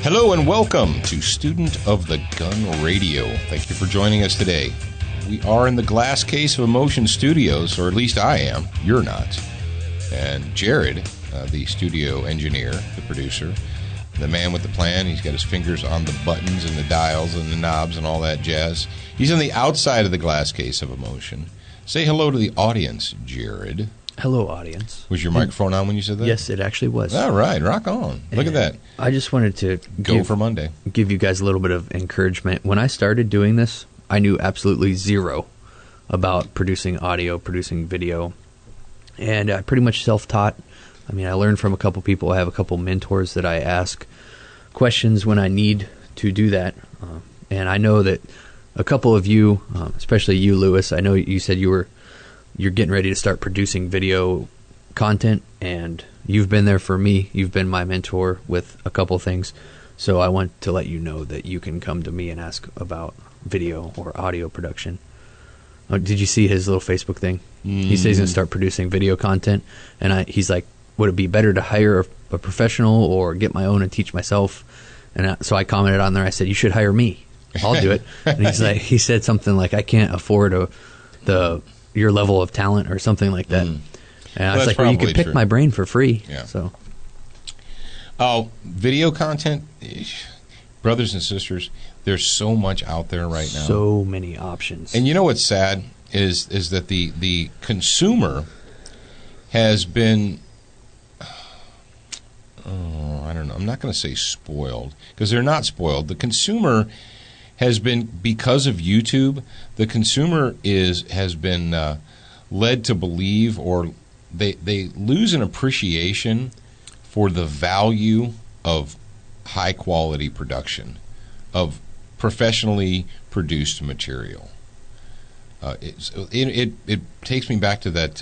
Hello and welcome to Student of the Gun Radio. Thank you for joining us today. We are in the Glass Case of Emotion Studios, or at least I am. You're not. And Jared, the studio engineer, the producer, the man with the plan, he's got his fingers on the buttons and the dials and the knobs and all that jazz. He's on the outside of the Glass Case of Emotion. Say hello to the audience, Jared. Hello, audience. Was your microphone on when you said that? Yes, it actually was. All right, rock on. Look at that. I just wanted to give you guys a little bit of encouragement. When I started doing this, I knew absolutely zero about producing audio, producing video, and I pretty much self-taught. I mean, I learned from a couple people. I have a couple mentors that I ask questions when I need to do that, and I know that a couple of you, especially you, Lewis, I know you said you're getting ready to start producing video content, and you've been there for me. You've been my mentor with a couple things. So I want to let you know that you can come to me and ask about video or audio production. Did you see his little Facebook thing? He says he's going to start producing video content, and he's like, would it be better to hire a professional or get my own and teach myself? And so I commented on there. I said, you should hire me. I'll do it. And he said something like, I can't afford your level of talent or something like that. And I was like, well, you can pick my brain for free. Yeah. So, video content, brothers and sisters, there's so much out there right now. So many options. And you know what's sad is that the consumer has been, I don't know, I'm not going to say spoiled, because they're not spoiled. The consumer has been, because of YouTube, the consumer has been led to believe, or they lose an appreciation for the value of high quality production, of professionally produced material. It takes me back to that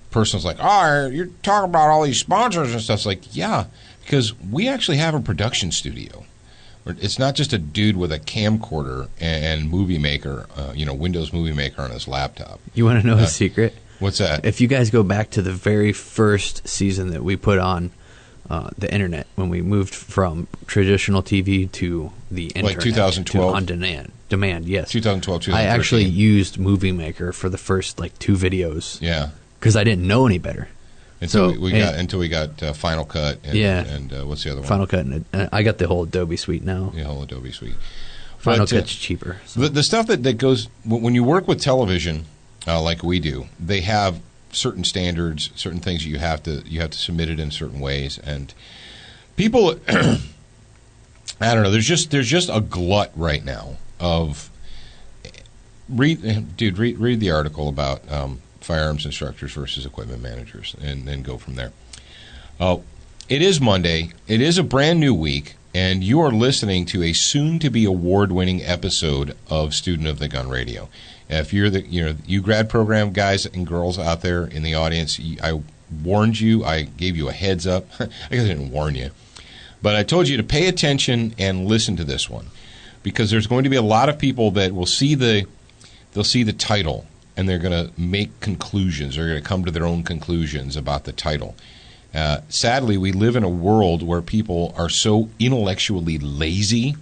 person's like, oh, you're talking about all these sponsors and stuff. It's like, yeah, because we actually have a production studio. It's not just a dude with a camcorder and Movie Maker, Windows Movie Maker on his laptop. You want to know a secret? What's that? If you guys go back to the very first season that we put on the internet, when we moved from traditional TV to the internet, like 2012, to on demand, yes, 2012, 2013. I actually used Movie Maker for the first 2 videos. Yeah, because I didn't know any better. Until we got Final Cut and what's the other one? Final Cut, and I got the whole Adobe suite now. The whole Adobe suite. Final Cut's cheaper. So. The stuff that goes when you work with television, like we do, they have certain standards, certain things you have to submit it in certain ways, and people, I don't know. There's just a glut right now of read the article about. Firearms instructors versus equipment managers, and then go from there. It is Monday. It is a brand new week, and you are listening to a soon-to-be award-winning episode of Student of the Gun Radio. If you're you grad program guys and girls out there in the audience, I warned you. I gave you a heads up. I guess I didn't warn you, but I told you to pay attention and listen to this one, because there's going to be a lot of people that will see the title. And they're going to make conclusions. They're going to come to their own conclusions about the title. Sadly, we live in a world where people are so intellectually lazy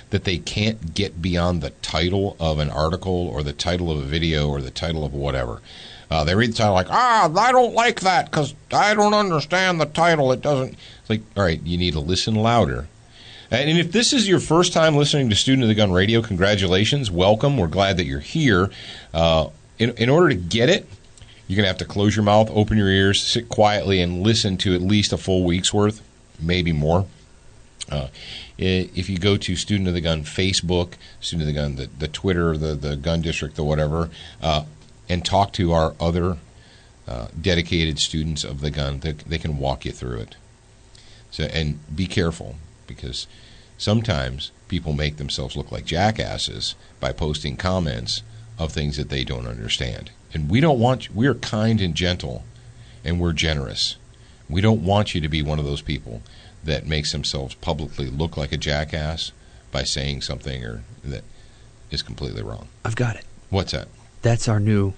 that they can't get beyond the title of an article or the title of a video or the title of whatever. They read the title like, I don't like that because I don't understand the title. It doesn't. It's like, all right, you need to listen louder. And if this is your first time listening to Student of the Gun Radio, congratulations. Welcome. We're glad that you're here. In order to get it, you're going to have to close your mouth, open your ears, sit quietly, and listen to at least a full week's worth, maybe more. If you go to Student of the Gun Facebook, Student of the Gun, the Twitter, the Gun District, the whatever, and talk to our other dedicated students of the gun, they can walk you through it. So, and be careful, because sometimes people make themselves look like jackasses by posting comments of things that they don't understand. And we're kind and gentle, and we're generous. We don't want you to be one of those people that makes themselves publicly look like a jackass by saying something or that is completely wrong. I've got it. What's that? That's our new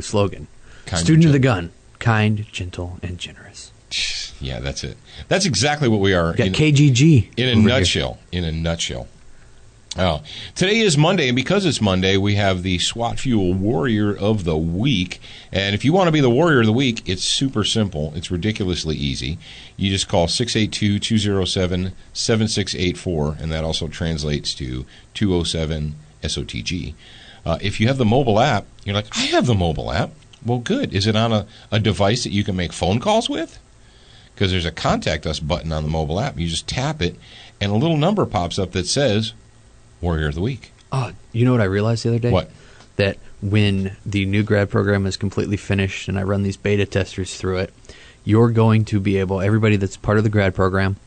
slogan. Kind Student of the Gun, kind, gentle, and generous. Yeah, that's it. That's exactly what we are. Got KGG. In a nutshell. In a nutshell. Oh, today is Monday, and because it's Monday, we have the SWAT Fuel Warrior of the Week. And if you want to be the Warrior of the Week, it's super simple. It's ridiculously easy. You just call 682-207-7684, and that also translates to 207-SOTG. If you have the mobile app, you're like, I have the mobile app. Well, good. Is it on a device that you can make phone calls with? Because there's a Contact Us button on the mobile app. You just tap it, and a little number pops up that says Warrior of the Week. Oh, you know what I realized the other day? What? That when the new grad program is completely finished and I run these beta testers through it, you're going to be able, everybody that's part of the grad program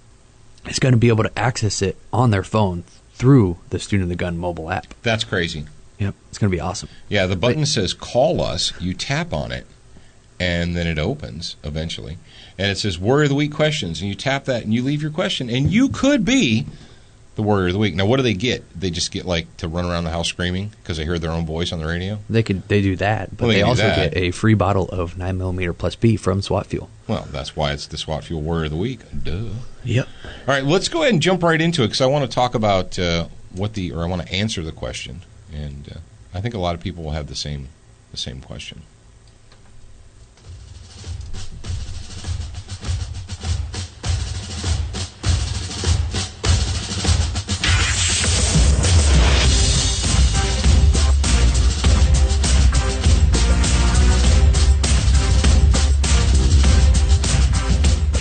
is going to be able to access it on their phone through the Student of the Gun mobile app. That's crazy. Yep, it's going to be awesome. Yeah, the button says Call Us. You tap on it, and then it opens eventually. And it says Warrior of the Week questions, and you tap that, and you leave your question, and you could be the Warrior of the Week. Now, what do they get? They just get, like, to run around the house screaming because they hear their own voice on the radio? They do that, but they also get a free bottle of 9mm plus P from SWAT Fuel. Well, that's why it's the SWAT Fuel Warrior of the Week. Duh. Yep. All right, let's go ahead and jump right into it because I want to talk about I want to answer the question, and I think a lot of people will have the same question.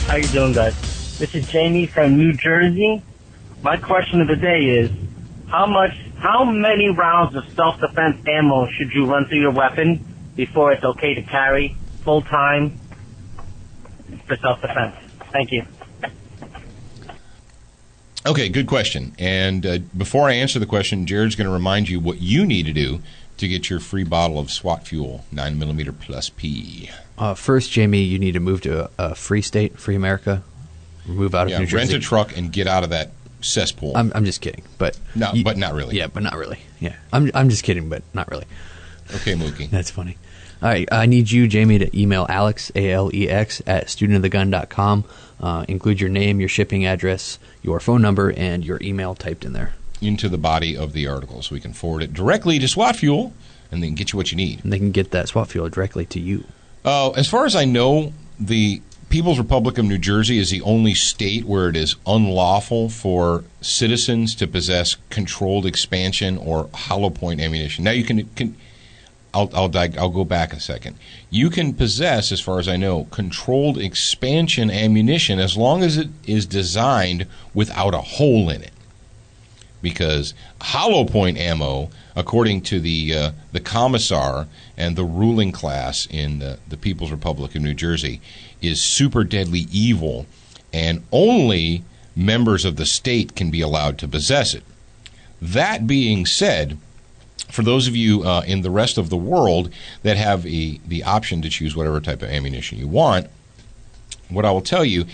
How you doing, guys? This is Jamie from New Jersey. My question of the day is, how many rounds of self-defense ammo should you run through your weapon before it's okay to carry full-time for self-defense? Thank you. Okay, good question. And before I answer the question, Jared's going to remind you what you need to do to get your free bottle of SWAT Fuel 9mm plus P. First, Jamie, you need to move to a free state, free America. Move out of New Jersey. Rent a truck and get out of that cesspool. I'm just kidding, but but not really. Yeah, but not really. Yeah, I'm just kidding, but not really. Okay, Mookie. That's funny. All right, I need you, Jamie, to email Alex, ALEX, at studentofthegun.com. Include your name, your shipping address, your phone number, and your email typed in there. Into the body of the article so we can forward it directly to SWAT Fuel and then get you what you need. And they can get that SWAT Fuel directly to you. As far as I know, the People's Republic of New Jersey is the only state where it is unlawful for citizens to possess controlled expansion or hollow point ammunition. Now, you can I'll go back a second. You can possess, as far as I know, controlled expansion ammunition as long as it is designed without a hole in it. Because hollow point ammo, according to the commissar and the ruling class in the People's Republic of New Jersey, is super deadly evil, and only members of the state can be allowed to possess it. That being said, for those of you in the rest of the world that have the option to choose whatever type of ammunition you want, what I will tell you,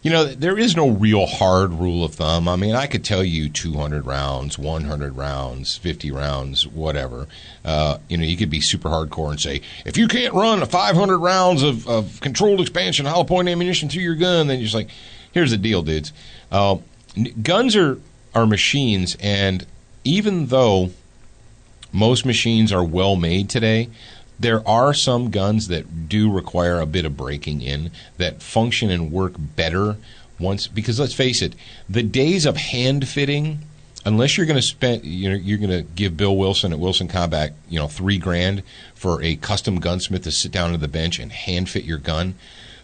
there is no real hard rule of thumb. I mean, I could tell you 200 rounds, 100 rounds, 50 rounds, whatever. You could be super hardcore and say, if you can't run 500 rounds of controlled expansion hollow point ammunition through your gun, then you're just like, here's the deal, dudes. Guns are machines, and even though most machines are well made today, there are some guns that do require a bit of breaking in that function and work better because let's face it, the days of hand fitting, unless you're going to you're going to give Bill Wilson at Wilson Combat, $3,000 for a custom gunsmith to sit down at the bench and hand fit your gun.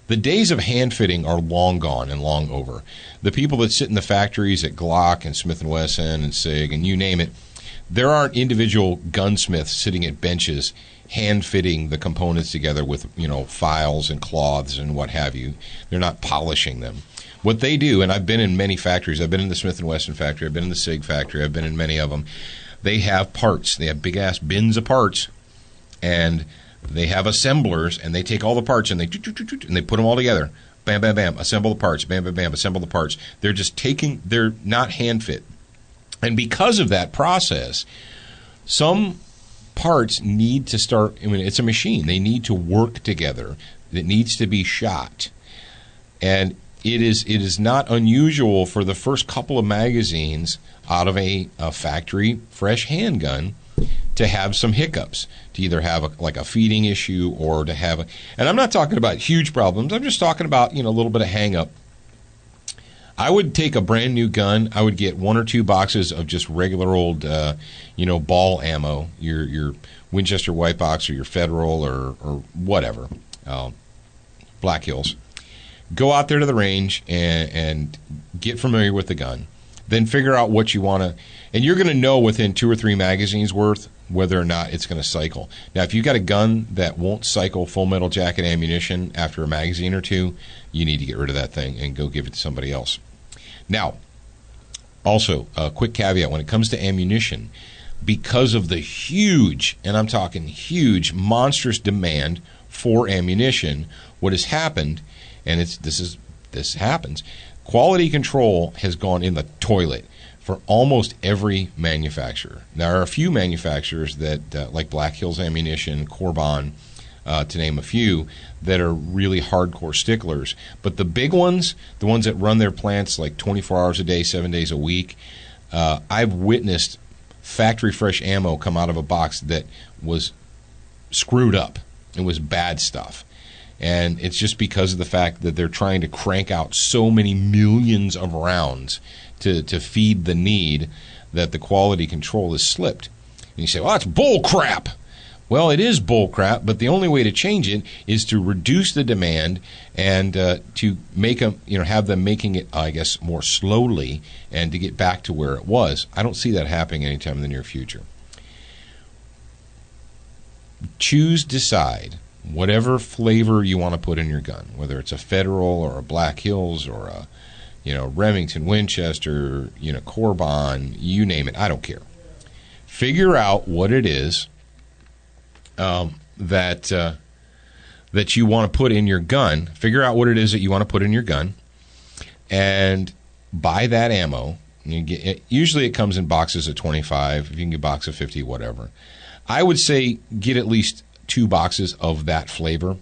The days of hand fitting are long gone and long over. The people that sit in the factories at Glock and Smith & Wesson and SIG and you name it, there aren't individual gunsmiths sitting at benches hand-fitting the components together with, files and cloths and what have you. They're not polishing them. What they do, and I've been in many factories. I've been in the Smith & Wesson factory. I've been in the SIG factory. I've been in many of them. They have parts. They have big-ass bins of parts, and they have assemblers, and they take all the parts, and they put them all together. Bam, bam, bam. Assemble the parts. Bam, bam, bam. Assemble the parts. They're not hand-fit. And because of that process, some parts need to start, it's a machine. They need to work together. It needs to be shot. And it is not unusual for the first couple of magazines out of a factory fresh handgun to have some hiccups, to either have a feeding issue or to have and I'm not talking about huge problems. I'm just talking about, a little bit of hang up. I would take a brand new gun. I would get 1 or 2 boxes of just regular old, ball ammo, your Winchester White Box or your Federal or whatever, Black Hills. Go out there to the range and get familiar with the gun. Then figure out what you want to, and you're going to know within 2 or 3 magazines worth whether or not it's going to cycle. Now, if you've got a gun that won't cycle full metal jacket ammunition after a magazine or 2, you need to get rid of that thing and go give it to somebody else. Now, also, a quick caveat when it comes to ammunition, because of the huge, and I'm talking huge, monstrous demand for ammunition, what has happened, and this happens, quality control has gone in the toilet for almost every manufacturer. Now, there are a few manufacturers that, like Black Hills Ammunition, Corbon, to name a few, that are really hardcore sticklers. But the big ones, the ones that run their plants like 24 hours a day, 7 days a week, I've witnessed factory fresh ammo come out of a box that was screwed up. It was bad stuff. And it's just because of the fact that they're trying to crank out so many millions of rounds to feed the need that the quality control has slipped. And you say, well, that's bull crap. Well, it is bull crap, but the only way to change it is to reduce the demand and to make them, have them making it, I guess, more slowly and to get back to where it was. I don't see that happening anytime in the near future. Decide whatever flavor you want to put in your gun, whether it's a Federal or a Black Hills or a, Remington, Winchester, Corbon, you name it. I don't care. Figure out what it is that you want to put in your gun. Figure out what it is that you want to put in your gun, and buy that ammo. Usually it comes in boxes of 25. If you can get a box of 50, whatever. I would say get at least 2 boxes of that flavor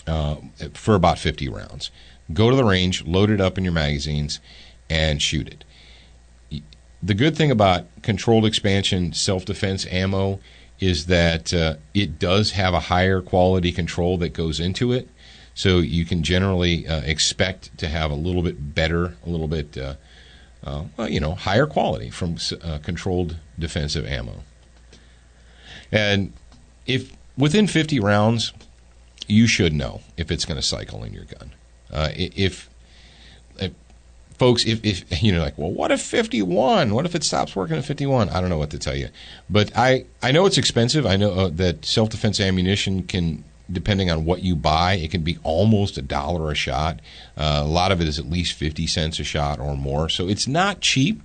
for about 50 rounds. Go to the range, load it up in your magazines, and shoot it. The good thing about controlled expansion self-defense ammo is that it does have a higher quality control that goes into it, so you can generally expect to have a little bit better, a little bit higher quality from controlled defensive ammo. And if within 50 rounds, you should know if it's going to cycle in your gun. Folks, if like, well, what if 51? What if it stops working at 51? I don't know what to tell you. But I know it's expensive. I know that self-defense ammunition can, depending on what you buy, it can be almost $1 a shot. A lot of it is at least 50 cents a shot or more. So it's not cheap.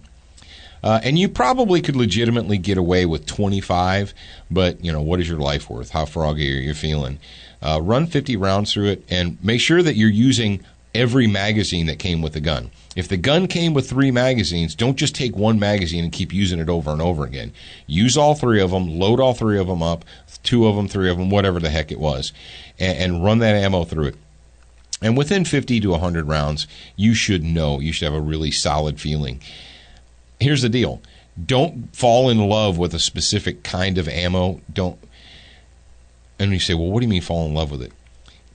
And you probably could legitimately get away with 25, but, what is your life worth? How froggy are you feeling? Run 50 rounds through it and make sure that you're using every magazine that came with the gun. If the gun came with 3 magazines, don't just take 1 magazine and keep using it over and over again. Use all 3 of them, load all 3 of them up, 2 of them, 3 of them, whatever the heck it was, and run that ammo through it. And within 50 to 100 rounds, you should know. You should have a really solid feeling. Here's the deal. Don't fall in love with a specific kind of ammo. And you say, well, what do you mean fall in love with it?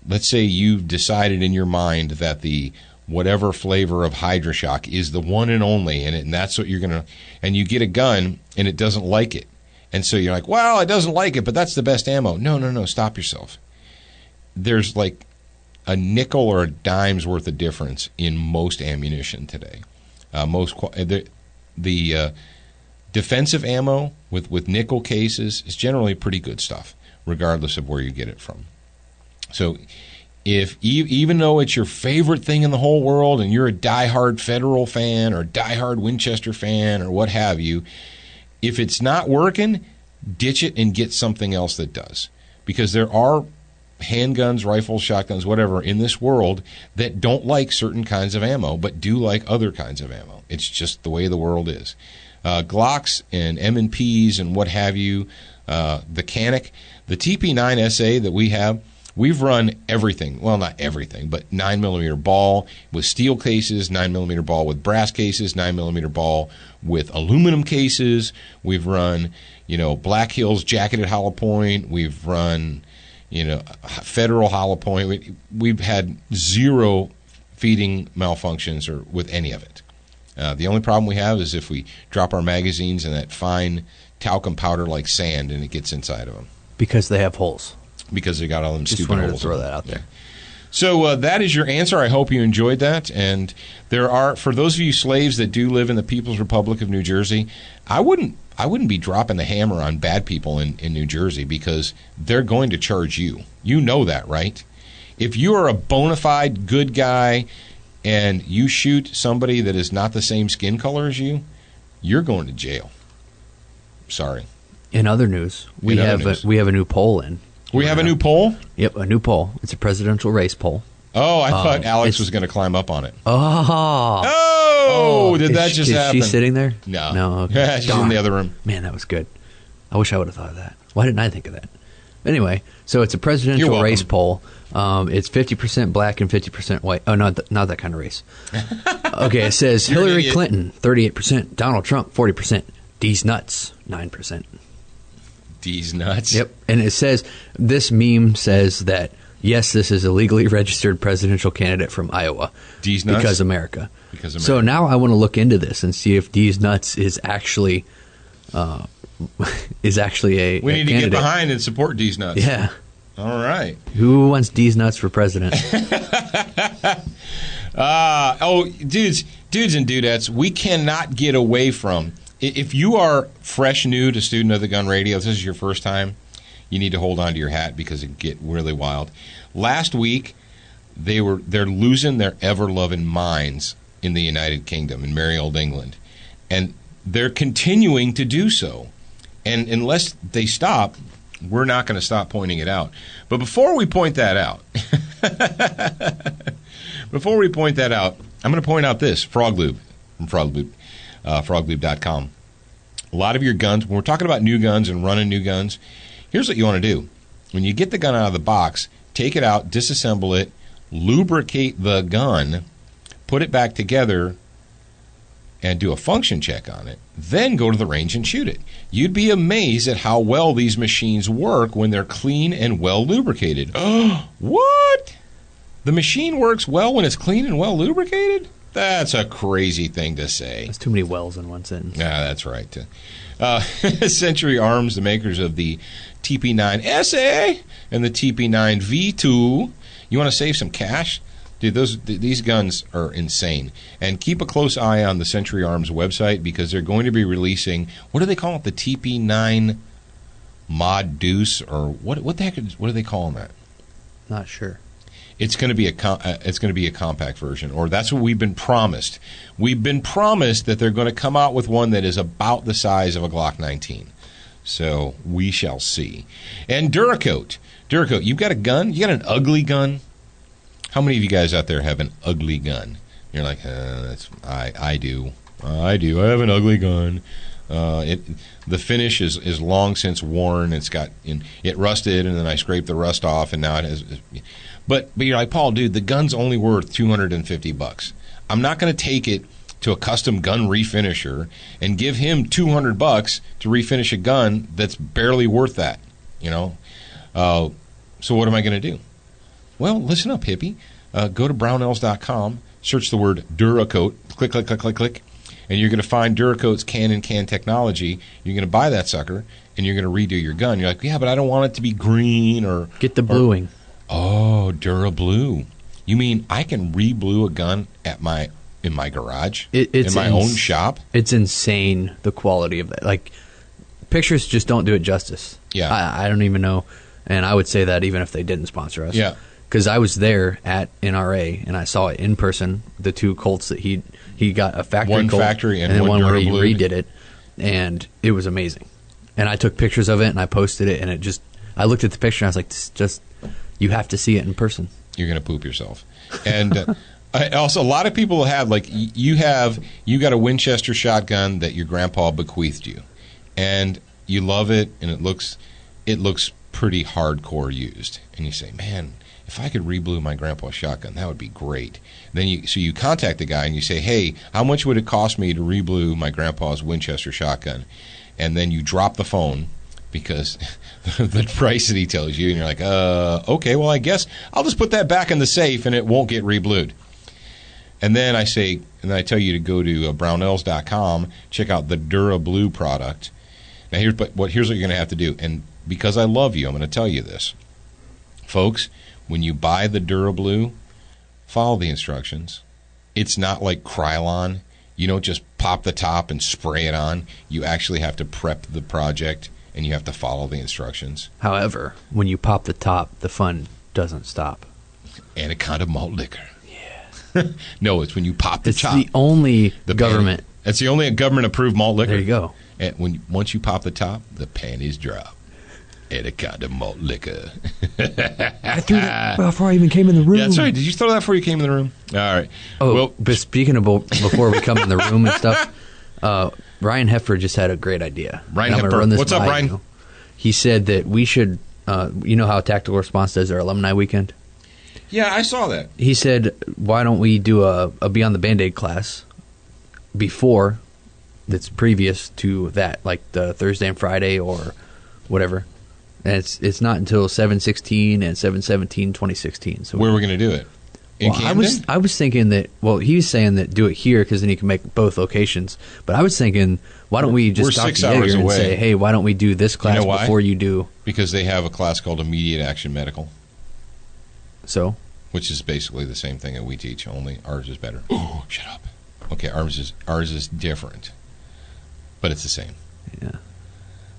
Let's say you've decided in your mind that the whatever flavor of HydroShock is the one and only, and that's what you're going to, and you get a gun and it doesn't like it. And so you're like, well, it doesn't like it, but that's the best ammo. No, stop yourself. There's like a nickel or a dime's worth of difference in most ammunition today. The defensive ammo with nickel cases is generally pretty good stuff, regardless of where you get it from. So if even though it's your favorite thing in the whole world and you're a diehard Federal fan or a diehard Winchester fan or what have you, if it's not working, ditch it and get something else that does. Because there are handguns, rifles, shotguns, whatever, in this world that don't like certain kinds of ammo but do like other kinds of ammo. It's just the way the world is. Glocks and M&Ps and what have you, the Canik, the TP9 SA that we have, We've run everything. Well, not everything, but 9mm ball with steel cases, 9mm ball with brass cases, 9mm ball with aluminum cases. We've run, Black Hills jacketed hollow point. We've run, Federal hollow point. We've had zero feeding malfunctions or with any of it. The only problem we have is if we drop our magazines in that fine talcum powder like sand and it gets inside of them. Because they have holes. Because they got all them Just stupid holes. Just wanted to throw that out there. Yeah. So that is your answer. I hope you enjoyed that. And there are, for those of you slaves that do live in the People's Republic of New Jersey, I wouldn't be dropping the hammer on bad people in New Jersey because they're going to charge you. You know that, right? If you are a bona fide good guy and you shoot somebody that is not the same skin color as you, you're going to jail. Sorry. In other news, we have a new poll in. We have a new poll? Yep, a new poll. It's a presidential race poll. Oh, I thought Alex was going to climb up on it. Oh, did that just happen? Is she sitting there? No. No, okay. She's in the other room. Man, that was good. I wish I would have thought of that. Why didn't I think of that? Anyway, so it's a presidential race poll. It's 50% black and 50% white. Oh, not that kind of race. Okay, it says Hillary Clinton, 38%. Donald Trump, 40%. D's nuts, 9%. D's nuts? Yep. And it says, this meme says that, yes, this is a legally registered presidential candidate from Iowa. D's nuts? Because America. So now I want to look into this and see if D's nuts is actually a We need to candidate. Get behind and support D's nuts. Yeah. All right. Who wants D's nuts for president? Dudes and dudettes, we cannot get away from. If you are fresh new to Student of the Gun Radio, if this is your first time, you need to hold on to your hat because it can get really wild. Last week, they're losing their ever-loving minds in the United Kingdom, in merry old England. And they're continuing to do so. And unless they stop, we're not going to stop pointing it out. But before we point that out, I'm going to point out this, Frog Lube from Frog Lube. FrogLube.com. A lot of your guns, when we're talking about new guns and running new guns, here's what you want to do. When you get the gun out of the box, take it out, disassemble it, lubricate the gun, put it back together, and do a function check on it. Then go to the range and shoot it. You'd be amazed at how well these machines work when they're clean and well lubricated. What? The machine works well when it's clean and well lubricated? That's a crazy thing to say. That's too many wells in one sentence. Yeah, that's right. Century Arms, the makers of the TP9SA and the TP9 V2. You want to save some cash? Dude, these guns are insane. And keep a close eye on the Century Arms website because they're going to be releasing, what do they call it, the TP9 Mod Deuce? Or what the heck what are they calling that? Not sure. It's going to be a compact version, or that's what we've been promised. We've been promised that they're going to come out with one that is about the size of a Glock 19. So we shall see. And Duracoat, you've got a gun. You got an ugly gun. How many of you guys out there have an ugly gun? You're like, I do. I have an ugly gun. The finish is long since worn. It rusted, and then I scraped the rust off, and now it has. But you're like, Paul, dude, the gun's only worth $250. I'm not going to take it to a custom gun refinisher and give him $200 to refinish a gun that's barely worth that. So what am I going to do? Well, listen up, hippie. Go to brownells.com, search the word Duracoat, click, and you're going to find Duracoat's can technology. You're going to buy that sucker, and you're going to redo your gun. You're like, yeah, but I don't want it to be green or... Get the bluing. Oh, DuraBlue. You mean I can re-blue a gun in my garage? In my own shop? It's insane, the quality of that. Like, pictures just don't do it justice. Yeah. I don't even know, and I would say that even if they didn't sponsor us. Yeah. Because I was there at NRA, and I saw it in person, the two Colts that he got a factory One Colt, factory and then one where he DuraBlue. redid it, and it was amazing. And I took pictures of it, and I posted it, and I looked at the picture, and I was like, you have to see it in person. You're going to poop yourself. And also, a lot of people have, like, you got a Winchester shotgun that your grandpa bequeathed you. And you love it, and it looks pretty hardcore used. And you say, man, if I could reblue my grandpa's shotgun, that would be great. Then you contact the guy and you say, hey, how much would it cost me to reblue my grandpa's Winchester shotgun? And then you drop the phone because the price that he tells you, and you're like, okay, well, I guess I'll just put that back in the safe and it won't get reblued. And then I tell you to go to brownells.com, check out the DuraBlue product. Now, here's what you're going to have to do. And because I love you, I'm going to tell you this. Folks, when you buy the DuraBlue, follow the instructions. It's not like Krylon. You don't just pop the top and spray it on. You actually have to prep the project, and you have to follow the instructions. However, when you pop the top, the fun doesn't stop. Anaconda malt liquor. No, it's when you pop the top. It's the only government. It's the only government-approved malt liquor. There you go. And once you pop the top, the panties drop. Anaconda malt liquor. I threw that before I even came in the room. Yeah, that's right. Did you throw that before you came in the room? All right. Oh, well, but speaking of before we come in the room and stuff, Ryan Heffer just had a great idea. Ryan Heffer. What's up, Ryan? He said that we should, you know how Tactical Response does their alumni weekend? Yeah, I saw that. He said, why don't we do a Beyond the Band-Aid class before, that's previous to that, like the Thursday and Friday or whatever. And it's not until 7/16 and 7/17/2016. So where are we going to do it? In Camden? I was thinking that. Well, he was saying that do it here because then you can make both locations. But I was thinking, why don't we just talk to Jaeger and say, hey, why don't we do this class before you do? Because they have a class called Immediate Action Medical. So? Which is basically the same thing that we teach, only ours is better. Oh, shut up. Okay, ours is different, but it's the same. Yeah.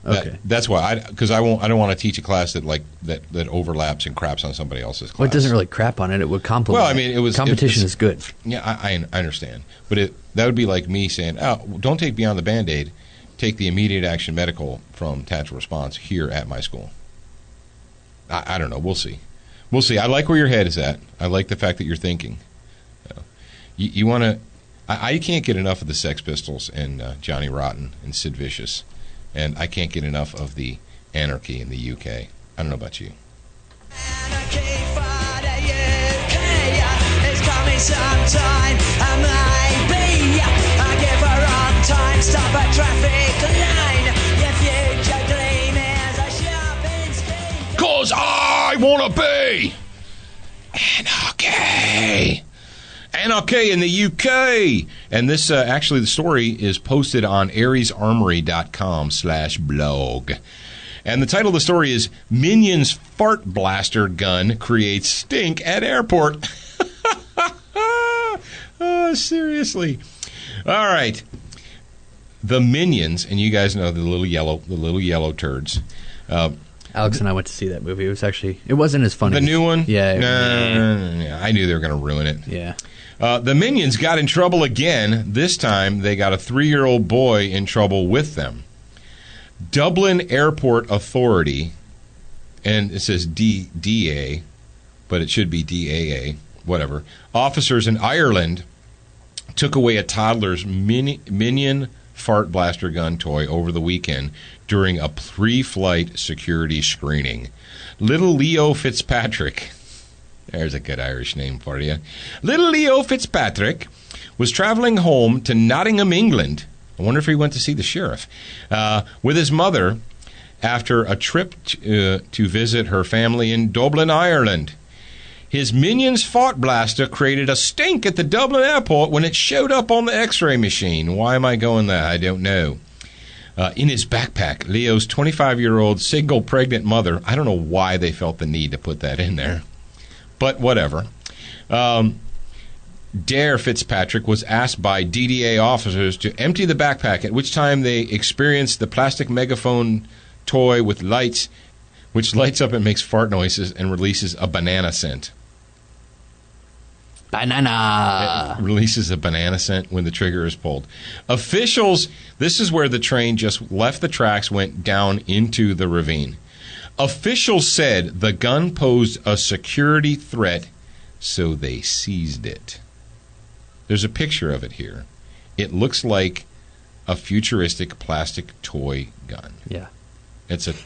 Okay. That's why because I don't want to teach a class that overlaps and craps on somebody else's class. Well, it doesn't really crap on it. It would complement. Well, I mean, competition is good. Yeah, I understand, but that would be like me saying, "Oh, don't take Beyond the Band-Aid, take the Immediate Action Medical from Tactical Response here at my school." I don't know. We'll see. We'll see. I like where your head is at. I like the fact that you're thinking. You want to. I can't get enough of the Sex Pistols and Johnny Rotten and Sid Vicious. And I can't get enough of the anarchy in the UK. I don't know about you. Anarchy for the UK is coming sometime. Maybe I give her on time. Stop a traffic line. Your future gleam is a shopping scheme. 'Cause I want to be anarchy. Anarchy in the UK. And this, actually, the story is posted on ariesarmory.com/blog. And the title of the story is Minions Fart Blaster Gun Creates Stink at Airport. Oh, seriously. All right. The Minions, and you guys know the little yellow turds. Alex and I went to see that movie. It wasn't as funny. The new one? Yeah. No. I knew they were going to ruin it. Yeah. The Minions got in trouble again. This time, they got a 3-year-old boy in trouble with them. Dublin Airport Authority, and it says DA, but it should be DAA, whatever. Officers in Ireland took away a toddler's Minion fart blaster gun toy over the weekend during a pre-flight security screening. Little Leo Fitzpatrick... There's a good Irish name for you. Little Leo Fitzpatrick was traveling home to Nottingham, England. I wonder if he went to see the sheriff. With his mother after a trip to visit her family in Dublin, Ireland. His Minions fart blaster created a stink at the Dublin airport when it showed up on the x-ray machine. Why am I going there? I don't know. In his backpack, Leo's 25-year-old single pregnant mother, I don't know why they felt the need to put that in there. But whatever. Dare Fitzpatrick was asked by DDA officers to empty the backpack, at which time they experienced the plastic megaphone toy with lights, which lights up and makes fart noises and releases a banana scent. Banana! It releases a banana scent when the trigger is pulled. Officials, this is where the train just left the tracks, went down into the ravine. Officials said the gun posed a security threat, so they seized it. There's a picture of it here. It looks like a futuristic plastic toy gun. Yeah.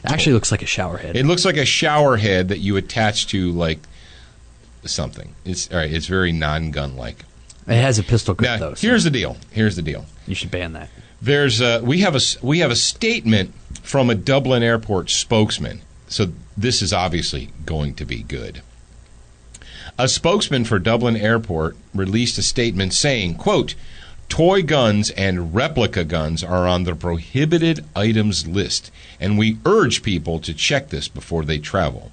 Actually looks like a shower head. It looks like a shower head that you attach to like something. It's all right. It's very non-gun like. It has a pistol grip Now, though. So here's the deal. you should ban that. There's we have a statement from a Dublin Airport spokesman. So this is obviously going to be good. A spokesman for Dublin Airport released a statement saying, quote, "Toy guns and replica guns are on the prohibited items list, and we urge people to check this before they travel.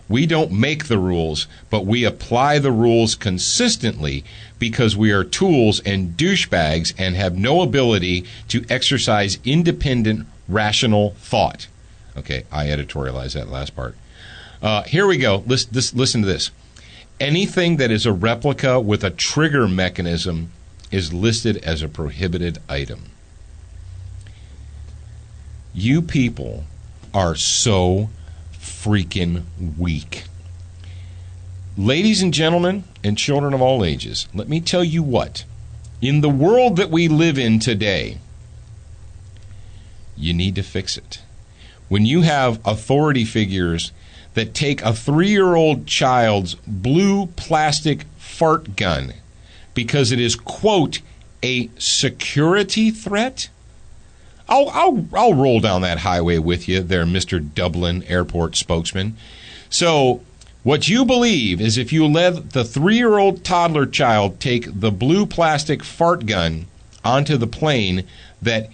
We don't make the rules, but we apply the rules consistently because we are tools and douchebags and have no ability to exercise independent, rational thought." Okay, I editorialized that last part. Here we go. Listen to this. Anything that is a replica with a trigger mechanism is listed as a prohibited item. You people are so freaking weak. Ladies and gentlemen, and children of all ages, let me tell you what. In the world that we live in today, you need to fix it. When you have authority figures that take a 3-year-old child's blue plastic fart gun because it is, quote, a security threat? I'll roll down that highway with you there, Mr. Dublin Airport spokesman. So what you believe is if you let the 3-year-old toddler child take the blue plastic fart gun onto the plane, that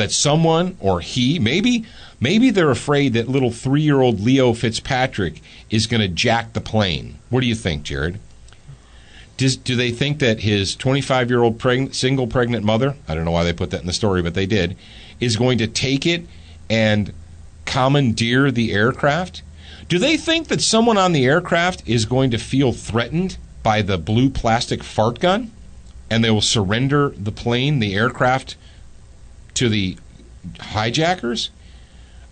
someone or he, maybe they're afraid that little 3-year-old Leo Fitzpatrick is going to jack the plane. What do you think, Jared? Do they think that his 25-year-old single pregnant mother, I don't know why they put that in the story, but they did, is going to take it and commandeer the aircraft? Do they think that someone on the aircraft is going to feel threatened by the blue plastic fart gun and they will surrender the plane, the aircraft, to the hijackers?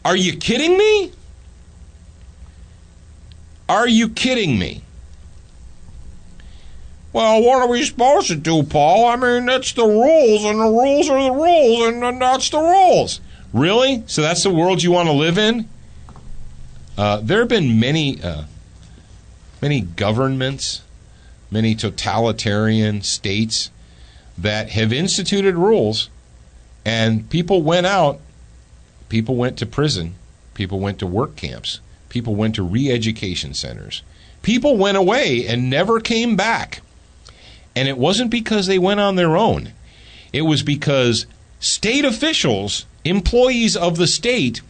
Are you kidding me? Are you kidding me? Well, what are we supposed to do, Paul? I mean, that's the rules, and the rules are the rules, and that's the rules. Really? So that's the world you want to live in? There have been many governments, many totalitarian states that have instituted rules, and people went out. People went to prison. People went to work camps. People went to re-education centers. People went away and never came back. And it wasn't because they went on their own. It was because state officials, employees of the state,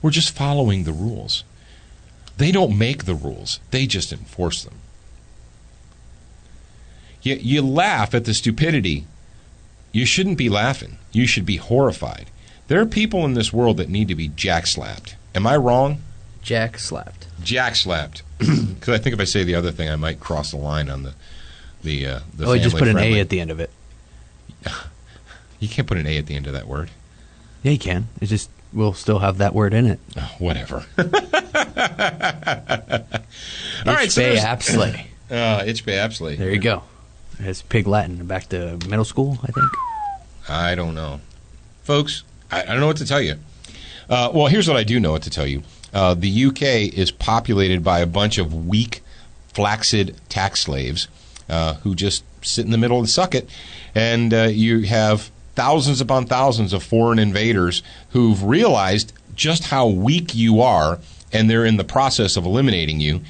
were just following the rules. They don't make the rules. They just enforce them. You laugh at the stupidity. You shouldn't be laughing. You should be horrified. There are people in this world that need to be jack-slapped. Am I wrong? Jack-slapped. Jack-slapped. Because I think if I say the other thing, I might cross the line on the you just put an A at the end of it. You can't put an A at the end of that word. Yeah, you can. It just will still have that word in it. Oh, whatever. Apsley. Apsley. There you go. It's Pig Latin. Back to middle school, I think. I don't know. Folks, I don't know what to tell you. Well, here's what I do know what to tell you. The UK is populated by a bunch of weak, flaccid tax slaves who just sit in the middle and suck it. And you have thousands upon thousands of foreign invaders who've realized just how weak you are, and they're in the process of eliminating you.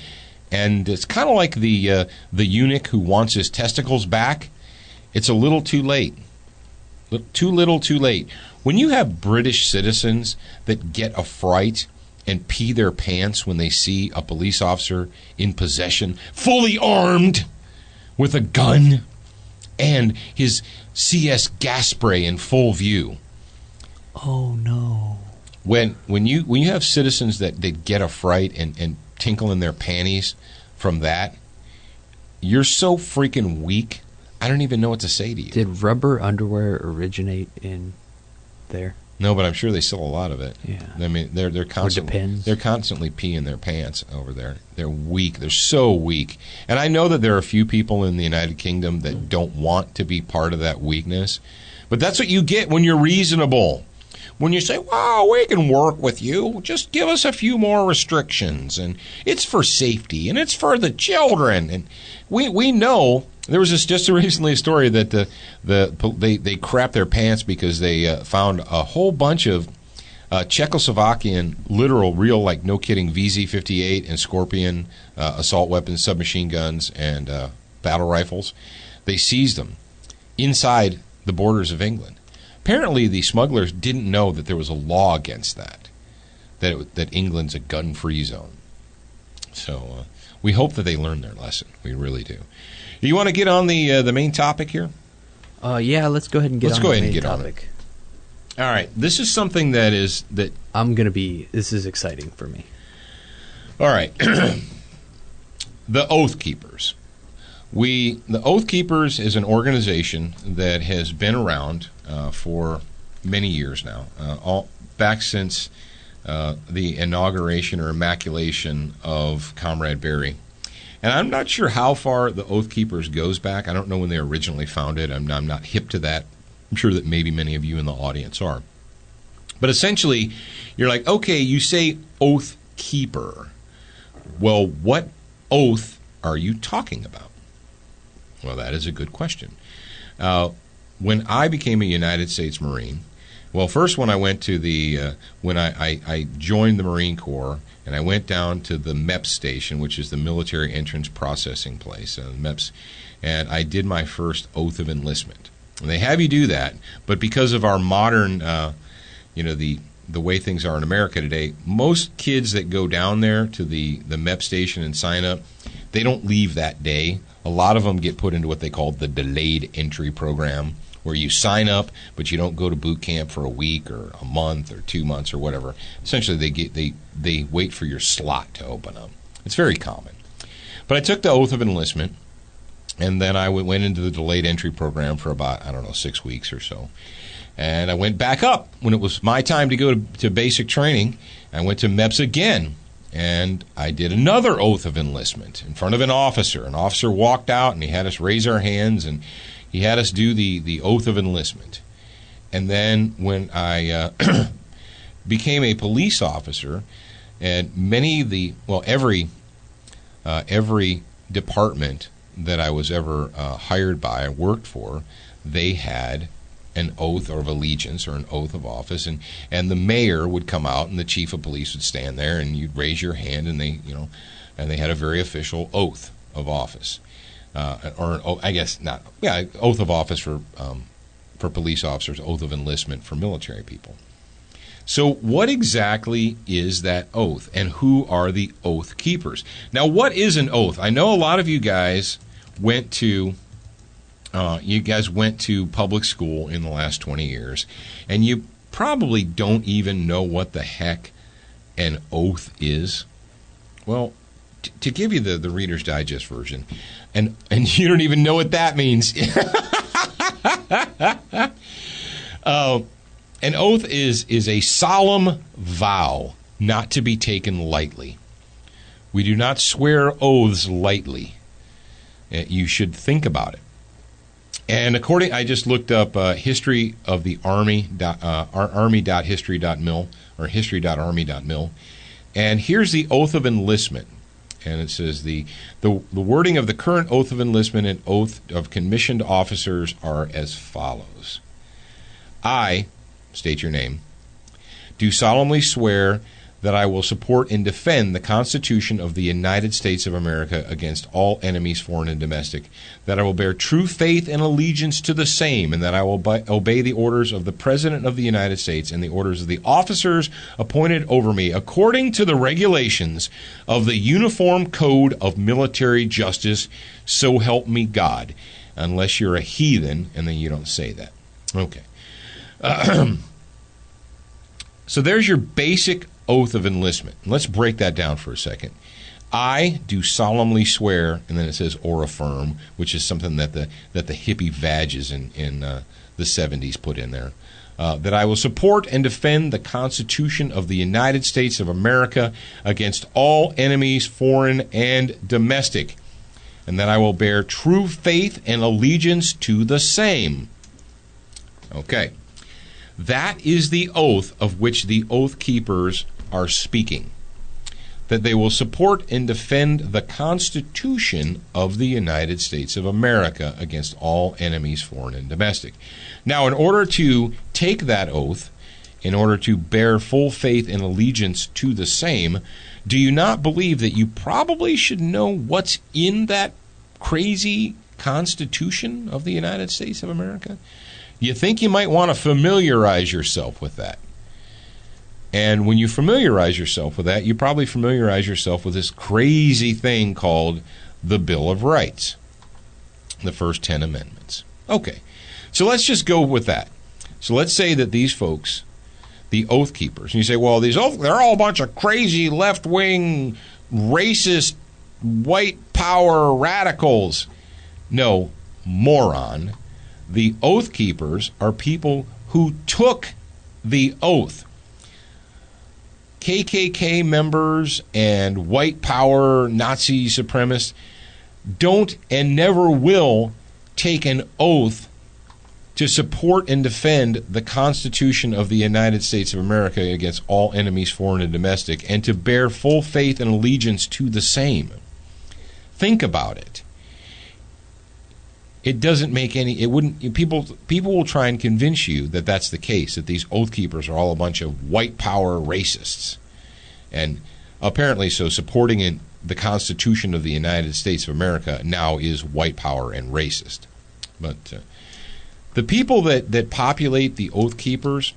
And it's kind of like the eunuch who wants his testicles back. It's a little too late. Too little, too late. When you have British citizens that get a fright and pee their pants when they see a police officer in possession, fully armed with a gun and his CS gas spray in full view. Oh, no. When you have citizens that get a fright and tinkle in their panties from that, you're so freaking weak. I don't even know what to say to you. Did rubber underwear originate in there? No, but I'm sure they sell a lot of it. Yeah. I mean, they're constantly peeing their pants over there. They're weak. They're so weak. And I know that there are a few people in the United Kingdom that don't want to be part of that weakness. But that's what you get when you're reasonable. when you say, "Well, we can work with you, just give us a few more restrictions, and it's for safety, and it's for the children." And we know there was just recently a story that they crapped their pants because they found a whole bunch of Czechoslovakian, literal, real, like no kidding, VZ-58 and Scorpion assault weapons, submachine guns, and battle rifles. They seized them inside the borders of England. Apparently, the smugglers didn't know that there was a law against that England's a gun-free zone. So we hope that they learn their lesson. We really do. You want to get on the main topic here? Yeah, let's go ahead and get on the main topic. All right, this is something that this is exciting for me. All right. The Oath Keepers. The Oath Keepers is an organization that has been around for many years now, back since the inauguration or immaculation of Comrade Barry. And I'm not sure how far the Oath Keepers goes back. I don't know when they originally founded. I'm not hip to that. I'm sure that maybe many of you in the audience are. But essentially, you're like, okay, you say Oath Keeper. Well, what oath are you talking about? Well, that is a good question. When I became a United States Marine, well, first when I went to when I joined the Marine Corps, and I went down to the MEPS station, which is the Military Entrance Processing Place, MEPS, and I did my first oath of enlistment. And they have you do that, but because of our modern, the way things are in America today, most kids that go down there to the MEP station and sign up, they don't leave that day. A lot of them get put into what they call the delayed entry program, where you sign up, but you don't go to boot camp for a week or a month or 2 months or whatever. Essentially, they wait for your slot to open up. It's very common. But I took the oath of enlistment, and then I went into the delayed entry program for about, 6 weeks or so. And I went back up when it was my time to go to basic training. I went to MEPS again, and I did another oath of enlistment in front of an officer. An officer walked out, and he had us raise our hands, and he had us do the oath of enlistment. And then when I became a police officer, and every department that I was ever hired by, worked for, they had an oath of allegiance or an oath of office, and the mayor would come out and the chief of police would stand there, and you'd raise your hand, and they had a very official oath of office, oath of office for police officers, oath of enlistment for military people. So what exactly is that oath, and who are the oath keepers? Now, what is an oath? I know a lot of you guys went to public school in the last 20 years, and you probably don't even know what the heck an oath is. Well, to give you the Reader's Digest version, and you don't even know what that means. An oath is a solemn vow not to be taken lightly. We do not swear oaths lightly. You should think about it. And I just looked up history of the Army, army.history.mil, or history.army.mil, and here's the oath of enlistment. And it says the wording of the current oath of enlistment and oath of commissioned officers are as follows. I, state your name, do solemnly swear that I will support and defend the Constitution of the United States of America against all enemies, foreign and domestic, that I will bear true faith and allegiance to the same, and that I will obey the orders of the President of the United States and the orders of the officers appointed over me according to the regulations of the Uniform Code of Military Justice, so help me God. Unless you're a heathen, and then you don't say that. Okay. So there's your basic oath of enlistment. Let's break that down for a second. I do solemnly swear, and then it says or affirm, which is something that the hippie vages in the 70s put in there, that I will support and defend the Constitution of the United States of America against all enemies, foreign and domestic, and that I will bear true faith and allegiance to the same. Okay. That is the oath of which the Oath Keepers are speaking. That they will support and defend the Constitution of the United States of America against all enemies, foreign and domestic. Now, in order to take that oath, in order to bear full faith and allegiance to the same, do you not believe that you probably should know what's in that crazy Constitution of the United States of America? You think you might want to familiarize yourself with that. And when you familiarize yourself with that, you probably familiarize yourself with this crazy thing called the Bill of Rights, the first 10 amendments. Okay, so let's just go with that. So let's say that these folks, the Oath Keepers, and you say, well, they're all a bunch of crazy left-wing, racist, white power radicals. No, moron. The Oath Keepers are people who took the oath. KKK members and white power Nazi supremacists don't and never will take an oath to support and defend the Constitution of the United States of America against all enemies, foreign and domestic, and to bear full faith and allegiance to the same. Think about it. It doesn't make any. It wouldn't. People will try and convince you that that's the case. That these Oath Keepers are all a bunch of white power racists, and apparently, so supporting in the Constitution of the United States of America now is white power and racist. But the people that populate the Oath Keepers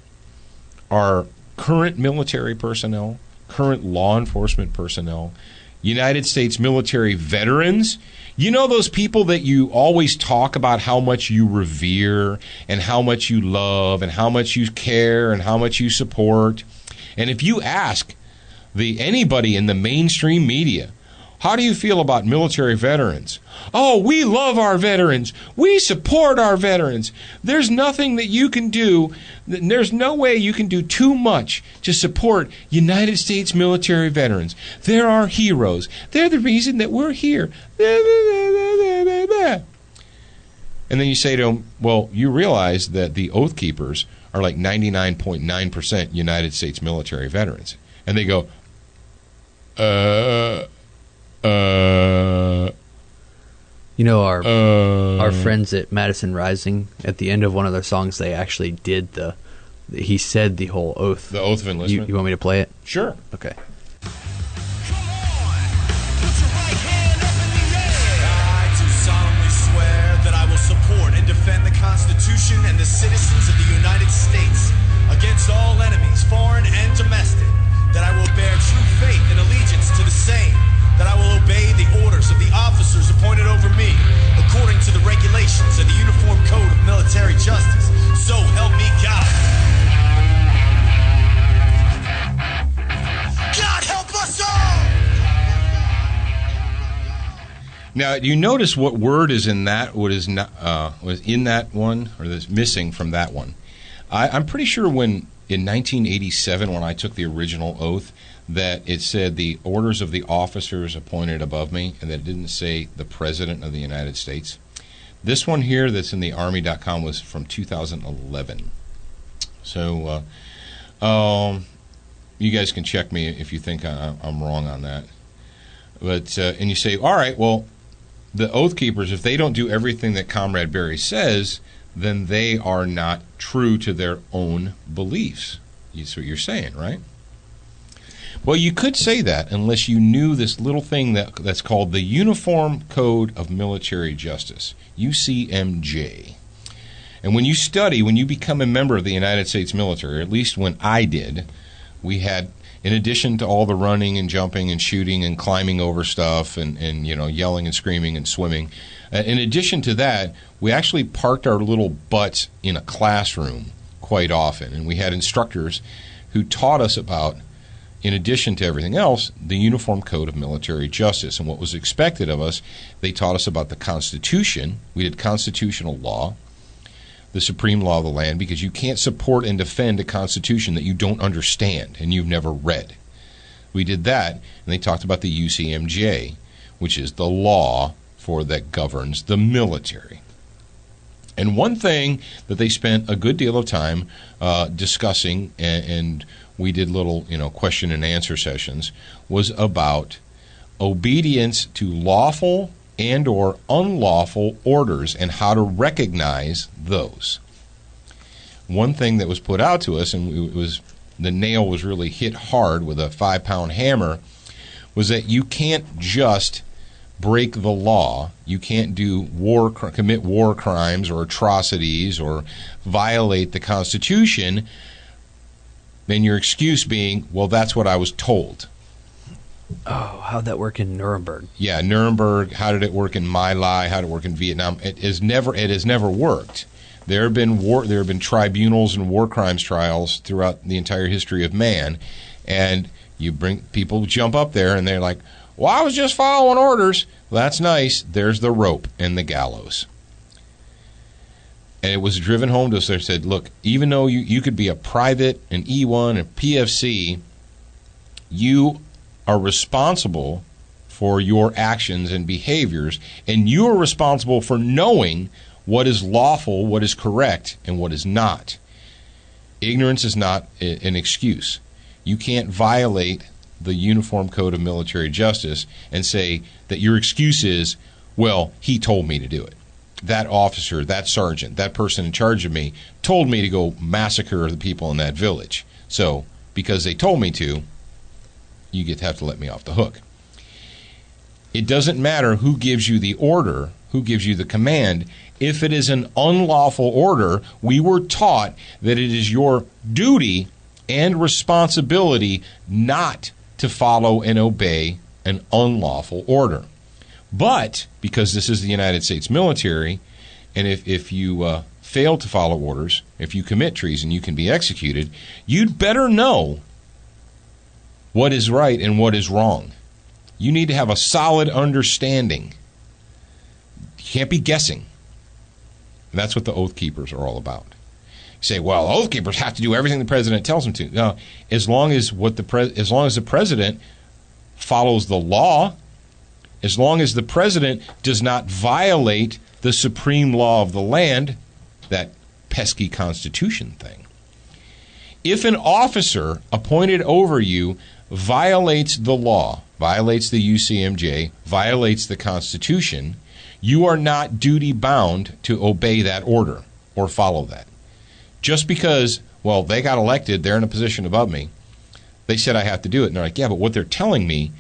are current military personnel, current law enforcement personnel, United States military veterans. You know those people that you always talk about how much you revere and how much you love and how much you care and how much you support. And if you ask anybody in the mainstream media, how do you feel about military veterans? Oh, we love our veterans. We support our veterans. There's nothing that you can do. There's no way you can do too much to support United States military veterans. They're our heroes. They're the reason that we're here. And then you say to them, well, you realize that the Oath Keepers are like 99.9% United States military veterans. And they go, You know, our friends at Madison Rising, at the end of one of their songs, they actually did he said the whole oath. The oath of enlistment? You want me to play it? Sure. Okay. Support and defend the Constitution and the citizens of the United States against all enemies, foreign and domestic, that I will bear true faith and allegiance to the same, that I will obey the orders of the officers appointed over me, according to the regulations and the Uniform Code of Military Justice. So help me God. God help us all! Now, do you notice what word is in that? What is not was in that one, or that's missing from that one? I'm pretty sure in 1987, when I took the original oath, that it said the orders of the officers appointed above me, and that it didn't say the President of the United States. This one here that's in the Army.com was from 2011. So you guys can check me if you think I'm wrong on that. But and you say, all right, well, the Oath Keepers, if they don't do everything that Comrade Barry says, then they are not true to their own beliefs. That's what you're saying, right? Well, you could say that unless you knew this little thing that's called the Uniform Code of Military Justice, UCMJ. And when you become a member of the United States military, or at least when I did, we had, in addition to all the running and jumping and shooting and climbing over stuff and yelling and screaming and swimming, in addition to that, we actually parked our little butts in a classroom quite often. And we had instructors who taught us about, in addition to everything else, the Uniform Code of Military Justice. And what was expected of us, they taught us about the Constitution. We did constitutional law, the supreme law of the land, because you can't support and defend a Constitution that you don't understand and you've never read. We did that, and they talked about the UCMJ, which is the law that governs the military. And one thing that they spent a good deal of time discussing, and we did little, question and answer sessions, was about obedience to lawful and or unlawful orders and how to recognize those. One thing that was put out to us, and it was the nail was really hit hard with a 5-pound hammer, was that you can't just break the law. You can't commit war crimes or atrocities or violate the Constitution, then your excuse being, well, that's what I was told. Oh, how'd that work in Nuremberg? Yeah, Nuremberg. How did it work in My Lai? How did it work in Vietnam? It has never worked. There have been tribunals and war crimes trials throughout the entire history of man, and people jump up there and they're like, well, I was just following orders. Well, that's nice. There's the rope and the gallows. And it was driven home to us. They said, look, even though you could be a private, an E1, a PFC, you are responsible for your actions and behaviors, and you are responsible for knowing what is lawful, what is correct, and what is not. Ignorance is not an excuse. You can't violate the Uniform Code of Military Justice and say that your excuse is, well, he told me to do it. That officer, that sergeant, that person in charge of me told me to go massacre the people in that village. So, because they told me to, you have to let me off the hook. It doesn't matter who gives you the order, who gives you the command. If it is an unlawful order, we were taught that it is your duty and responsibility not to follow and obey an unlawful order. But because this is the United States military, and if you fail to follow orders, if you commit treason, you can be executed, you'd better know what is right and what is wrong. You need to have a solid understanding. You can't be guessing. And that's what the Oath Keepers are all about. You say, well, Oath Keepers have to do everything the president tells them to. No, as long as the president follows the law, as long as the president does not violate the supreme law of the land, that pesky Constitution thing. If an officer appointed over you violates the law, violates the UCMJ, violates the Constitution, you are not duty-bound to obey that order or follow that. Just because, well, they got elected, they're in a position above me, they said I have to do it. And they're like, yeah, but what they're telling me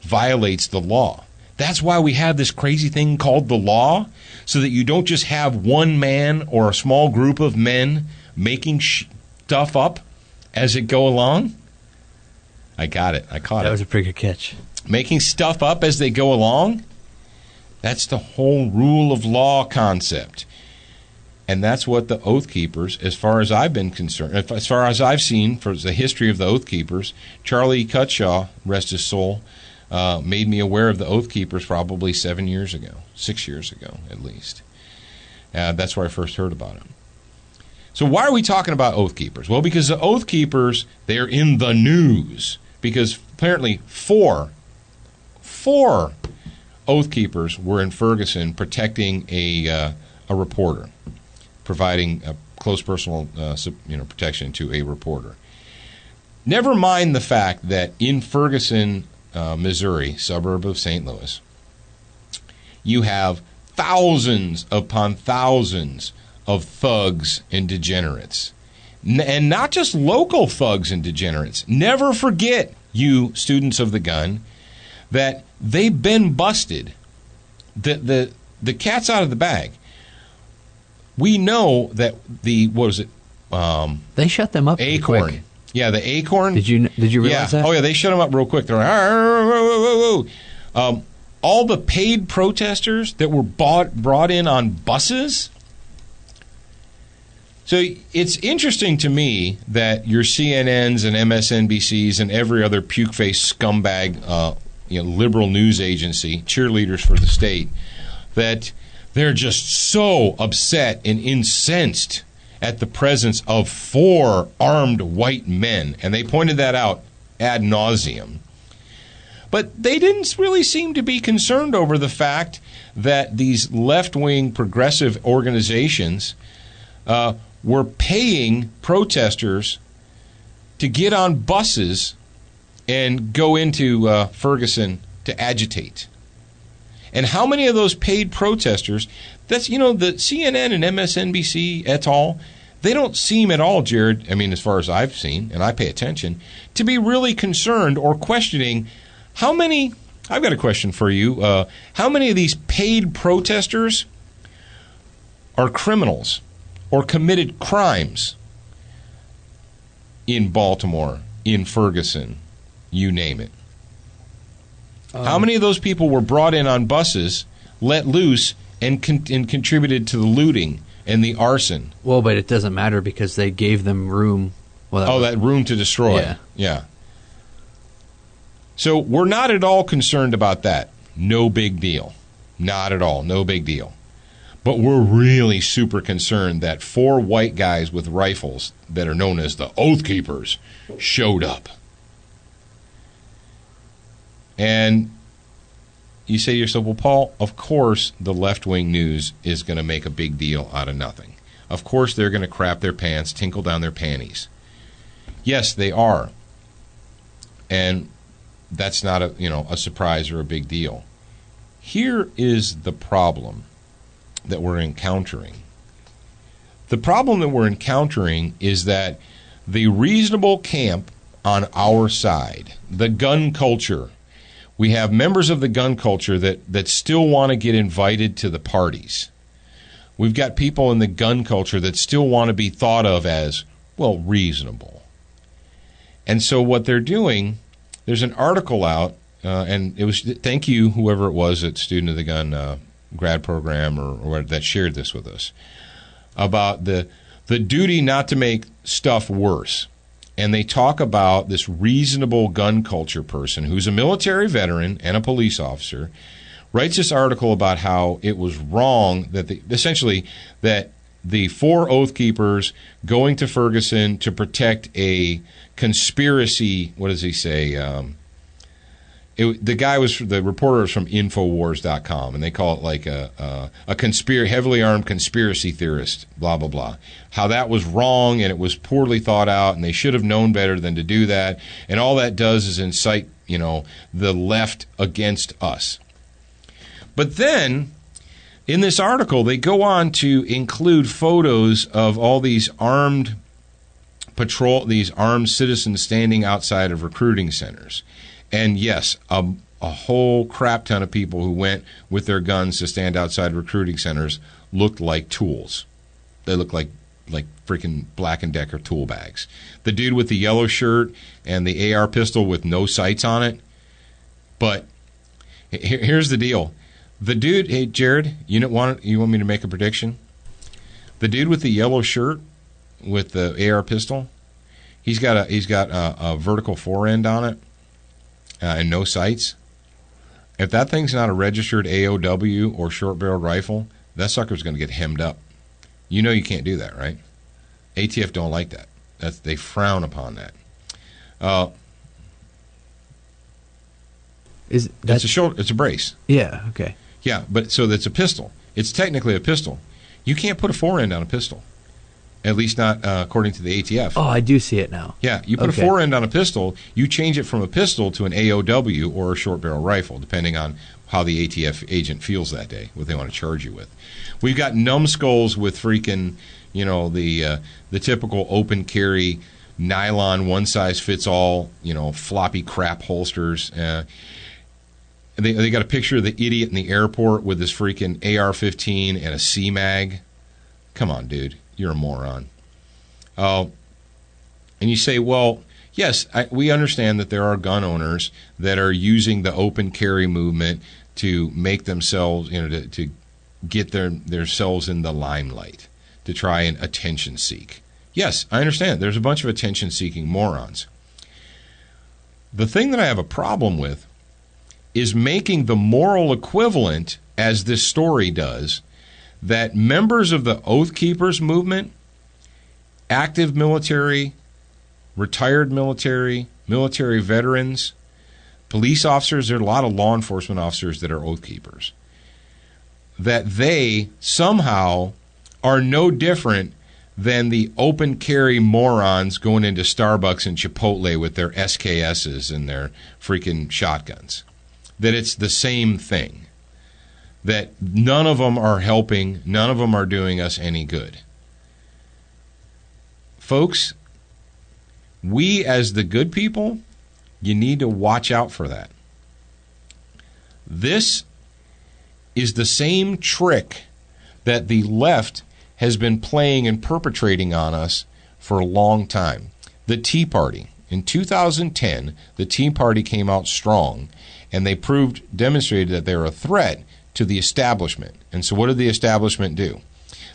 violates the law. That's why we have this crazy thing called the law, so that you don't just have one man or a small group of men making stuff up as it go along. I got it. I caught it. That was a pretty good catch. Making stuff up as they go along. That's the whole rule of law concept. And that's what the Oath Keepers, as far as I've been concerned, as far as I've seen for the history of the Oath Keepers, Charlie Cutshaw, rest his soul, made me aware of the Oath Keepers probably 6 years ago at least. That's where I first heard about it. So why are we talking about Oath Keepers? Well, because the Oath Keepers, they're in the news. Because apparently four Oath Keepers were in Ferguson protecting a reporter, providing a close personal protection to a reporter. Never mind the fact that in Ferguson, Missouri, suburb of St. Louis, you have thousands upon thousands of thugs and degenerates. And not just local thugs and degenerates. Never forget, you students of the gun, that they've been busted. The cat's out of the bag. We know that they shut them up Acorn. Quick. Yeah, the Acorn. Did you realize that? Oh, yeah, they shut them up real quick. They're like, whoa, whoa, whoa. All the paid protesters that were brought in on buses. So it's interesting to me that your CNNs and MSNBCs and every other puke-faced scumbag, liberal news agency, cheerleaders for the state, that they're just so upset and incensed at the presence of 4 armed white men. And they pointed that out ad nauseum. But they didn't really seem to be concerned over the fact that these left-wing progressive organizations were paying protesters to get on buses and go into Ferguson to agitate. And how many of those paid protesters, that's, you know, the CNN and MSNBC et al., they don't seem at all, Jared, I mean, as far as I've seen, and I pay attention, to be really concerned or questioning how many, I've got a question for you, how many of these paid protesters are criminals or committed crimes in Baltimore, in Ferguson, you name it? How many of those people were brought in on buses, let loose, and contributed to the looting and the arson? Well, but it doesn't matter because they gave them room. Well, that room to destroy. Yeah. So we're not at all concerned about that. No big deal. Not at all. No big deal. But we're really super concerned that 4 white guys with rifles that are known as the Oath Keepers showed up. And you say to yourself, well, Paul, of course the left-wing news is going to make a big deal out of nothing. Of course they're going to crap their pants, tinkle down their panties. Yes, they are. And that's not a surprise or a big deal. Here is the problem that we're encountering. The problem that we're encountering is that the reasonable camp on our side, the gun culture, we have members of the gun culture that still want to get invited to the parties. We've got people in the gun culture that still want to be thought of as, well, reasonable. And so what they're doing, there's an article out, and it was, thank you, whoever it was at Student of the Gun grad program or that shared this with us, about the duty not to make stuff worse. And they talk about this reasonable gun culture person who's a military veteran and a police officer, writes this article about how it was wrong that essentially that the 4 Oath Keepers going to Ferguson to protect a conspiracy, what does he say? The reporter was from Infowars.com, and they call it like a heavily armed conspiracy theorist, blah, blah, blah. How that was wrong, and it was poorly thought out, and they should have known better than to do that. And all that does is incite, the left against us. But then, in this article, they go on to include photos of all these armed citizens standing outside of recruiting centers. And yes, a whole crap ton of people who went with their guns to stand outside recruiting centers looked like tools. They looked like freaking Black & Decker tool bags. The dude with the yellow shirt and the AR pistol with no sights on it. But here's the deal. The dude, hey, Jared, you want me to make a prediction? The dude with the yellow shirt with the AR pistol, he's got a vertical forend on it. And no sights. If that thing's not a registered AOW or short-barreled rifle, that sucker's going to get hemmed up. You know you can't do that, right? ATF don't like that. They frown upon that. It's a brace. Yeah. Okay. Yeah, but so that's a pistol. It's technically a pistol. You can't put a forend on a pistol. At least not according to the ATF. Oh, I do see it now. Yeah, you put a forend on a pistol, you change it from a pistol to an AOW or a short barrel rifle, depending on how the ATF agent feels that day, what they want to charge you with. We've got numbskulls with freaking, the typical open carry nylon one size fits all, floppy crap holsters. They got a picture of the idiot in the airport with this freaking AR-15 and a C-mag. Come on, dude. You're a moron. And you say, well, yes, we understand that there are gun owners that are using the open carry movement to make themselves, to get themselves in the limelight, to try and attention seek. Yes, I understand. There's a bunch of attention-seeking morons. The thing that I have a problem with is making the moral equivalent, as this story does, that members of the Oath Keepers movement, active military, retired military, military veterans, police officers, there are a lot of law enforcement officers that are oath keepers, that they somehow are no different than the open carry morons going into Starbucks and Chipotle with their SKSs and their freaking shotguns. That it's the same thing. That none of them are helping, none of them are doing us any good. Folks, we as the good people, you need to watch out for that. This is the same trick that the left has been playing and perpetrating on us for a long time. The Tea Party. In 2010, the Tea Party came out strong, and they demonstrated that they're a threat to the establishment. And so what did the establishment do?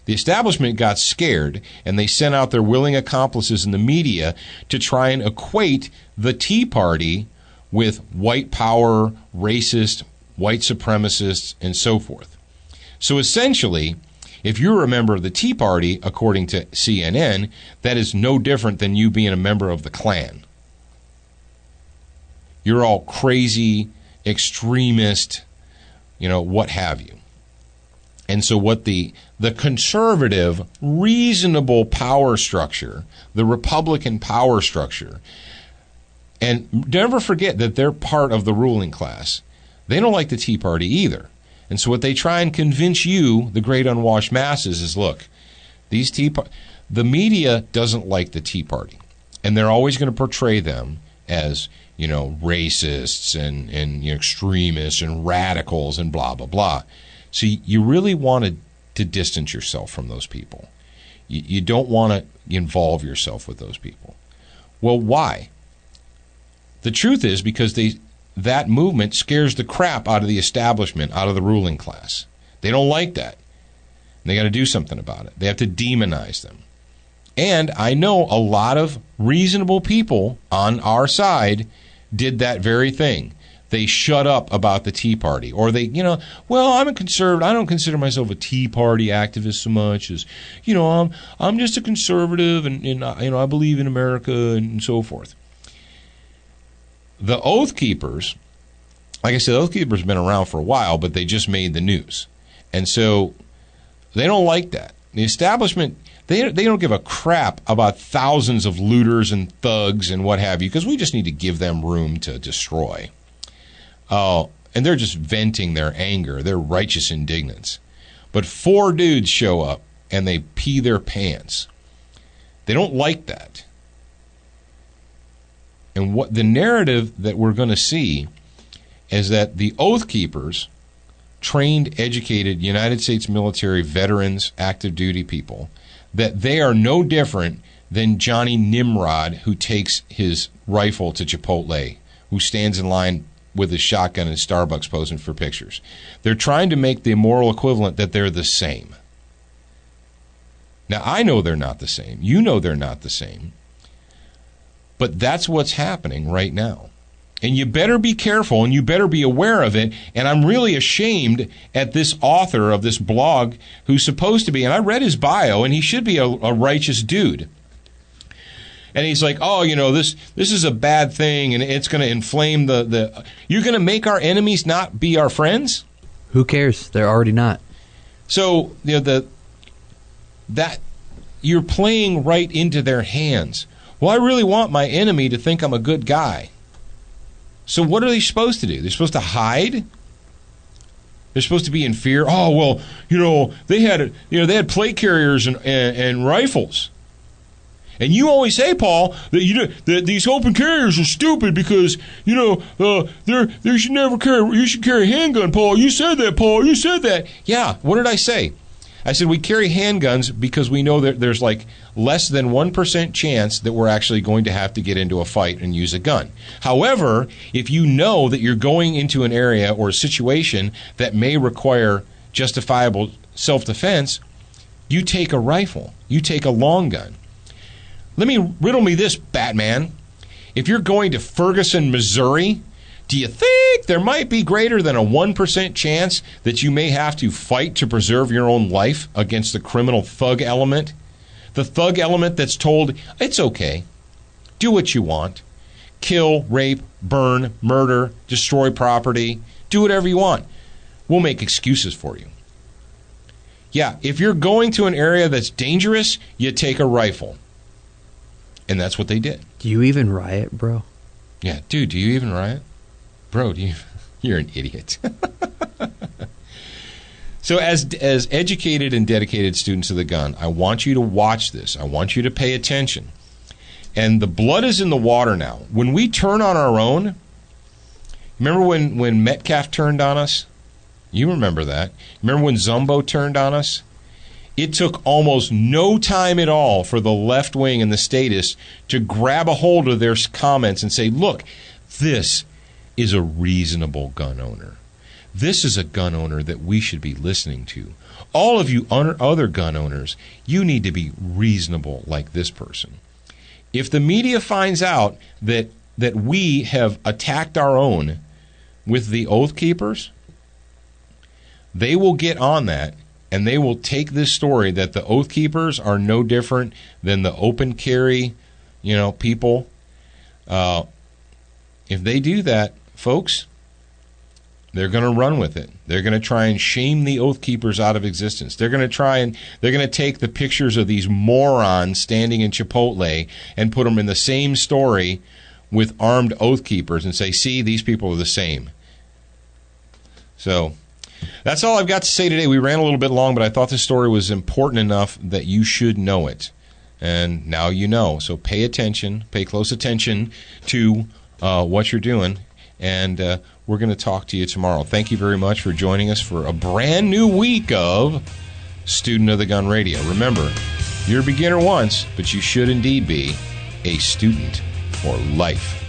The establishment got scared, and they sent out their willing accomplices in the media to try and equate the Tea Party with white power, racist, white supremacists, and so forth. So essentially, if you're a member of the Tea Party, according to CNN, that is no different than you being a member of the Klan. You're all crazy, extremist, what have you. And so what the conservative, reasonable power structure, the Republican power structure, and never forget that they're part of the ruling class. They don't like the Tea Party either. And so what they try and convince you, the great unwashed masses, is, look, the media doesn't like the Tea Party. And they're always going to portray them as, racists and extremists and radicals and blah, blah, blah. So you really want to distance yourself from those people. You don't want to involve yourself with those people. Well, why? The truth is because that movement scares the crap out of the establishment, out of the ruling class. They don't like that. They got to do something about it. They have to demonize them. And I know a lot of reasonable people on our side did that very thing. They shut up about the Tea Party. Or they, I'm a conservative. I don't consider myself a Tea Party activist so much as, I'm just a conservative and I believe in America and so forth. The Oath Keepers, like I said, Oath Keepers have been around for a while, but they just made the news. And so they don't like that. The establishment, they don't give a crap about thousands of looters and thugs and what have you, because we just need to give them room to destroy. And they're just venting their anger, their righteous indignance. But 4 dudes show up and they pee their pants. They don't like that. And what the narrative that we're going to see is that the Oath Keepers, trained, educated United States military veterans, active duty people, that they are no different than Johnny Nimrod, who takes his rifle to Chipotle, who stands in line with his shotgun in Starbucks posing for pictures. They're trying to make the moral equivalent that they're the same. Now, I know they're not the same. You know they're not the same. But that's what's happening right now. And you better be careful and you better be aware of it. And I'm really ashamed at this author of this blog who's supposed to be, and I read his bio, and he should be a righteous dude. And he's like, this is a bad thing, and it's going to inflame the you're going to make our enemies not be our friends? Who cares? They're already not. So, that you're playing right into their hands. Well, I really want my enemy to think I'm a good guy. So what are they supposed to do? They're supposed to hide? They're supposed to be in fear? Oh, well, they had plate carriers and rifles. And you always say, Paul, that these open carriers are stupid because, they should never carry, you should carry a handgun, Paul. You said that, Paul. You said that. Yeah, what did I say? I said we carry handguns because we know that there's like less than 1% chance that we're actually going to have to get into a fight and use a gun. However, if you know that you're going into an area or a situation that may require justifiable self-defense, you take a rifle. You take a long gun. Riddle me this, Batman. If you're going to Ferguson, Missouri, do you think there might be greater than a 1% chance that you may have to fight to preserve your own life against the criminal thug element? The thug element that's told, it's okay, do what you want, kill, rape, burn, murder, destroy property, do whatever you want. We'll make excuses for you. Yeah, if you're going to an area that's dangerous, you take a rifle. And that's what they did. Do you even riot, bro? Yeah, dude, do you even riot? Bro, you're an idiot. So as educated and dedicated students of the gun, I want you to watch this. I want you to pay attention. And the blood is in the water now. When we turn on our own, remember when Metcalf turned on us? You remember that. Remember when Zumbo turned on us? It took almost no time at all for the left wing and the statists to grab a hold of their comments and say, look, this is a reasonable gun owner. This is a gun owner that we should be listening to. All of you other gun owners, you need to be reasonable like this person. If the media finds out that we have attacked our own with the Oath Keepers, they will get on that, and they will take this story that the Oath Keepers are no different than the open carry, people. If they do that, folks, they're going to run with it. They're going to try and shame the Oath Keepers out of existence. They're going to take the pictures of these morons standing in Chipotle and put them in the same story with armed Oath Keepers and say, see, these people are the same. So that's all I've got to say today. We ran a little bit long, but I thought this story was important enough that you should know it. And now you know. So pay attention, pay close attention to what you're doing. And we're going to talk to you tomorrow. Thank you very much for joining us for a brand new week of Student of the Gun Radio. Remember, you're a beginner once, but you should indeed be a student for life.